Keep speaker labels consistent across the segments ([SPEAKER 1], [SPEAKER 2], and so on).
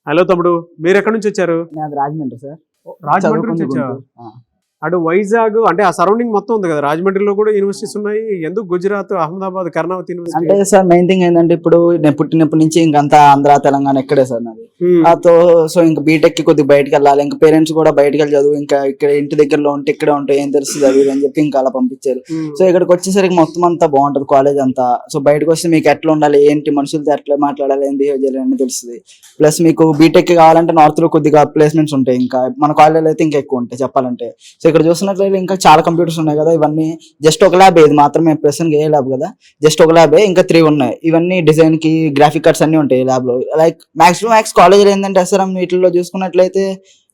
[SPEAKER 1] Hello తమ్ముడు, మీరు ఎక్కడి నుంచి వచ్చారు?
[SPEAKER 2] నాది రాజమండ్రి సార్.
[SPEAKER 1] రాజమండ్రి నుంచి వచ్చావా? అటు వైజాగ్ అంటే ఆ సరౌండింగ్ మొత్తం ఉంది కదా, రాజమండ్రిలో కూడా యూనివర్సిటీస్ ఉన్నాయి. ఎందుకు గుజరాత్, అహ్మదాబాద్, కర్ణావతి యూనివర్సిటీ?
[SPEAKER 2] అంటే సార్ మెయిన్ థింగ్ ఏంటంటే ఇప్పుడు నేను పుట్టినప్పటి నుంచి ఇంకంతా ఆంధ్ర తెలంగాణ ఇక్కడే సార్ నాది. సో ఇంకా బీటెక్ కి కొద్దిగా బయటకు వెళ్ళాలి, ఇంకా పేరెంట్స్ కూడా బయటకు వెళ్ళి చదువు, ఇంకా ఇక్కడ ఇంటి దగ్గరలో ఉంటే ఇక్కడే ఉంటే ఏం తెలుస్తుంది చదువు అని చెప్పి ఇంకా అలా పంపించారు. సో ఇక్కడికి వచ్చేసరికి మొత్తం అంతా బాగుంటది కాలేజ్ అంతా. సో బయటకు వస్తే మీకు ఎట్లా ఉండాలి, ఏంటి మనుషులతో ఎట్లా మాట్లాడాలి, ఏం బిహేవ్ చేయాలి అని తెలుస్తుంది. ప్లస్ మీకు బీటెక్ కావాలంటే నార్త్ లో కొద్దిగా ప్లేస్మెంట్స్ ఉంటాయి, ఇంకా మన కాలేజ్లో అయితే ఇంకా ఎక్కువ ఉంటాయి చెప్పాలంటే. సో ఇక్కడ చూసినట్లయితే ఇంకా చాలా కంప్యూటర్స్ ఉన్నాయి కదా, ఇవన్నీ జస్ట్ ఒక ల్యాబ్, ఇది మాత్రమే ప్రెసెంట్ ఏ ల్యాబ్ కదా, జస్ట్ ఒక ల్యాబే, ఇంకా 3 ఉన్నాయి. ఇవన్నీ డిజైన్ కి గ్రాఫిక్ కార్డ్స్ అన్ని ఉంటాయి ల్యాబ్ లో. లైక్ మ్యాక్స్ టు మ్యాక్స్ కాలేజీలో ఏంటంటే ఎస్ఆర్ఎం వీటిలో చూసుకున్నట్లయితే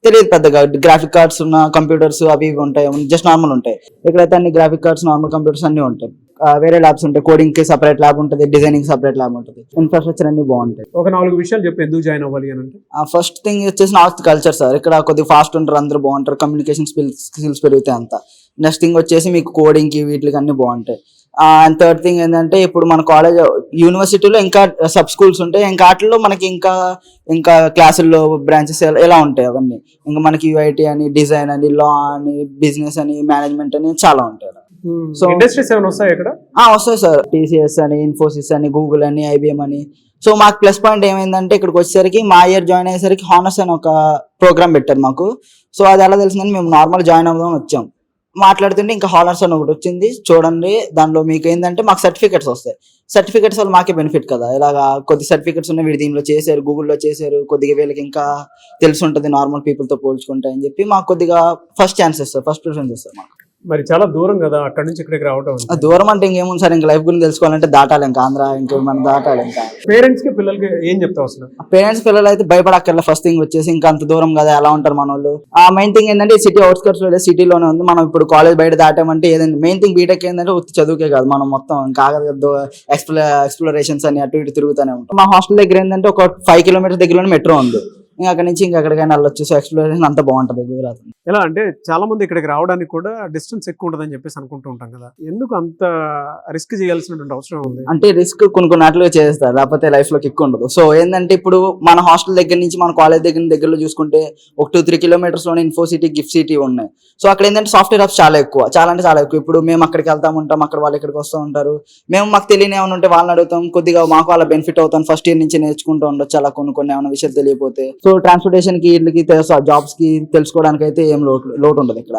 [SPEAKER 2] తెలియదు పెద్దగా గ్రాఫిక్ కార్డ్స్ ఉన్న కంప్యూటర్స్ అవి ఇవి ఉంటాయి, జస్ట్ నార్మల్ ఉంటాయి. ఇక్కడైతే అన్ని గ్రాఫిక్ కార్డ్స్ నార్మల్ కంప్యూటర్స్ అన్ని ఉంటాయి. వేరే ల్యాబ్స్ ఉంటాయి, కోడింగ్ కి సపరేట్ ల్యాబ్ ఉంటుంది, డిజైనింగ్ సపరేట్ ల్యాబ్ ఉంటుంది, ఇన్ఫ్రాస్ట్రక్చర్ అన్ని బాగుంటాయి.
[SPEAKER 1] ఒక 4 విషయాలు చెప్పి ఎందుకు జాయిన్ అవ్వాలి అని అంటే,
[SPEAKER 2] ఫస్ట్ థింగ్ వచ్చేసి నార్త్ కల్చర్ సార్. ఇక్కడ కొద్దిగా ఫాస్ట్ ఉంటారు, అందరూ బాగుంటారు, కమ్యూనికేషన్ స్కిల్స్ పెరుగుతాయి అంతా. నెక్స్ట్ థింగ్ వచ్చేసి మీకు కోడింగ్ కి వీటికి అన్ని బాగుంటాయి. అండ్ థర్డ్ థింగ్ ఏంటంటే ఇప్పుడు మన కాలేజ్ యూనివర్సిటీలో ఇంకా సబ్ స్కూల్స్ ఉంటాయి, ఇంకా వాటిల్లో మనకి ఇంకా క్లాసుల్లో బ్రాంచెస్ ఎలా ఉంటాయి అవన్నీ. ఇంకా మనకి యూఐటీ అని, డిజైన్ అని, లా అని, బిజినెస్ అని, మేనేజ్మెంట్ అని చాలా ఉంటాయి.
[SPEAKER 1] సో ఇండస్ట్రీస్ ఏమైనా వస్తాయి ఇక్కడ?
[SPEAKER 2] వస్తాయి సార్, టీసీఎస్ అని, ఇన్ఫోసిస్ అని, గూగుల్ అని, ఐబిఎం అని. సో మాకు ప్లస్ పాయింట్ ఏమైందంటే ఇక్కడికి వచ్చేసరికి మా ఇయర్ జాయిన్ అయ్యేసరికి హానర్స్ అని ఒక ప్రోగ్రామ్ పెట్టారు మాకు. సో అది ఎలా తెలిసిందని మేము నార్మల్ జాయిన్ అవ్వదామని వచ్చాం. మాట్లాడుతుంటే ఇంకా హానర్స్ అని ఒకటి వచ్చింది చూడండి, దానిలో మీకు ఏంటంటే మాకు సర్టిఫికెట్స్ వస్తాయి. సర్టిఫికెట్స్ వల్ల మాకే బెనిఫిట్ కదా, ఇలాగా కొద్ది సర్టిఫికెట్స్ ఉన్నాయి, వీడు దీనిలో చేశారు, గూగుల్లో చేశారు, కొద్దిగా వీళ్ళకి ఇంకా తెలిసి ఉంటుంది నార్మల్ పీపుల్తో పోల్చుకుంటే అని చెప్పి మాకు కొద్దిగా ఫస్ట్ ఛాన్స్ ఇస్తారు, ఫస్ట్ ప్రిఫరెన్స్ ఇస్తారు మాకు.
[SPEAKER 1] మరి చాలా దూరం కదా అక్కడ నుంచి ఇక్కడికి రావడం.
[SPEAKER 2] దూరం అంటే ఇంకేముంది సార్, ఇంకా లైఫ్ గురించి తెలుసుకోవాలంటే దాటాలి, ఇంకా ఆంధ్ర ఇంకా మనం దాటాలి. ఇంకా
[SPEAKER 1] పేరెంట్స్ కి పిల్లలకి ఏం చెప్తావు అసలు?
[SPEAKER 2] పేరెంట్స్ పిల్లలు అయితే భయపడక్కర్లే. ఫస్ట్ థింగ్ వచ్చేసి ఇంకా అంత దూరం కదా, ఎలా ఉంటారు మన వాళ్ళు. ఆ మెయిన్ థింగ్ ఏంటంటే సిటీ అవుట్స్కర్ట్స్ లో సిటీలోనే ఉంది. మనం ఇప్పుడు కాలేజ్ బయట దాటామంటే ఏదైనా మెయిన్ థింగ్ బీటెక్ ఏంటంటే చదువుకే కాదు, మనం మొత్తం ఇంకా ఎక్స్ప్లోరేషన్స్ అని అటు ఇటు తిరుగుతూనే ఉంటాం. మా హాస్టల్ దగ్గర ఏంటంటే ఒక 5 కిలోమీటర్స్ దగ్గరలోనే మెట్రో ఉంది, ఇంకా అక్కడ నుంచి ఇంకా ఎక్కడికైనా వెళ్ళొచ్చు. సో ఎక్స్ప్లోరేషన్ అంతా బాగుంటుంది గుజరాత్.
[SPEAKER 1] ఎలా అంటే చాలా మంది ఇక్కడికి రావడానికి కూడా డిస్టెన్స్ ఎక్కువ ఉంటుందని చెప్పేసి అనుకుంటూ ఉంటాం కదా, ఎందుకు అంత రిస్క్ చేయాల్సినటువంటి అవసరం ఉంది?
[SPEAKER 2] అంటే రిస్క్ కొన్ని నాట్లుగా చేస్తారు, లేకపోతే లైఫ్ లో కిక్ ఉండదు. సో ఏంటంటే ఇప్పుడు మన హాస్టల్ దగ్గర నుంచి మన కాలేజ్ దగ్గరలో చూసుకుంటే ఒక 2-3 కిలోమీటర్స్ లోనే ఇన్ఫోసిటీ, గిఫ్ట్ సిటీ ఉన్నాయి. సో అక్కడ ఏంటంటే సాఫ్ట్వేర్ హబ్స్ చాలా ఎక్కువ, చాలా అంటే చాలా ఎక్కువ. ఇప్పుడు మేము అక్కడికి వెళ్తా ఉంటాం, అక్కడ వాళ్ళు ఇక్కడికి వస్తూ ఉంటారు. మాకు తెలియని ఏమైనా ఉంటే వాళ్ళని అడుగుతాం, కొద్దిగా మాకు వాళ్ళ బెనిఫిట్ అవుతాం. ఫస్ట్ ఇయర్ నుంచి నేర్చుకుంటూ ఉండొచ్చు అలా కొన్ని ఏమైనా విషయాలు తెలియకపోతే. సో ట్రాన్స్పోర్టేషన్ కి, వీళ్ళకి, జాబ్స్ కి తెలుసుకోవడానికి అయితే ఏం లోటు ఉండదు ఇక్కడ.